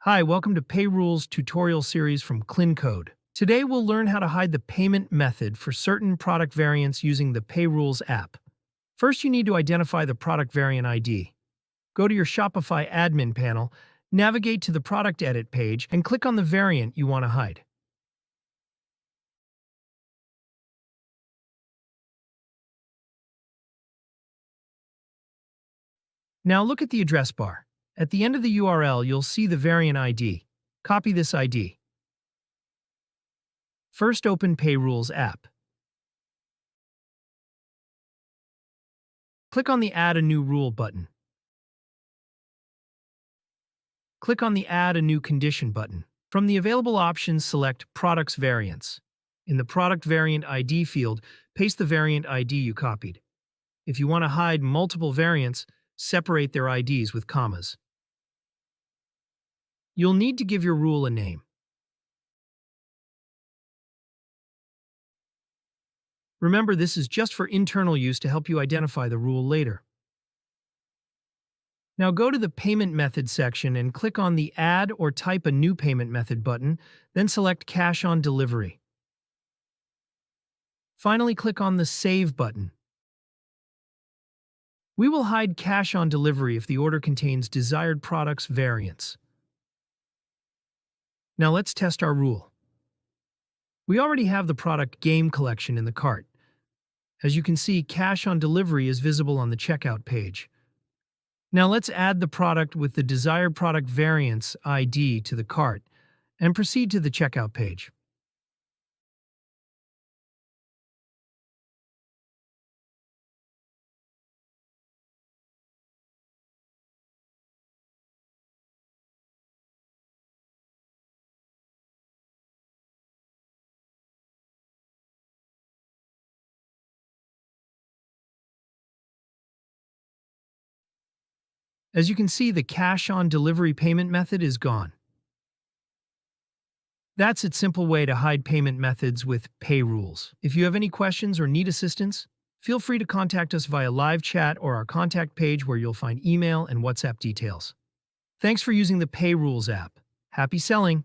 Hi, welcome to PayRules tutorial series from KlinKode. Today we'll learn how to hide the payment method for certain product variants using the PayRules app. First, you need to identify the product variant ID. Go to your Shopify admin panel, navigate to the product edit page, and click on the variant you want to hide. Now look at the address bar. At the end of the URL, you'll see the variant ID. Copy this ID. First, open PayRules app. Click on the Add a New Rule button. Click on the Add a New Condition button. From the available options, select Products Variants. In the Product Variant ID field, paste the variant ID you copied. If you want to hide multiple variants, separate their IDs with commas. You'll need to give your rule a name. Remember, this is just for internal use to help you identify the rule later. Now go to the Payment Method section and click on the Add or Type a New Payment Method button, then select Cash on Delivery. Finally, click on the Save button. We will hide cash on delivery if the order contains desired products variants. Now let's test our rule. We already have the product game collection in the cart. As you can see, cash on delivery is visible on the checkout page. Now let's add the product with the desired product variants ID to the cart and proceed to the checkout page. As you can see, the cash on delivery payment method is gone. That's its simple way to hide payment methods with PayRules. If you have any questions or need assistance, feel free to contact us via live chat or our contact page where you'll find email and WhatsApp details. Thanks for using the PayRules app. Happy selling!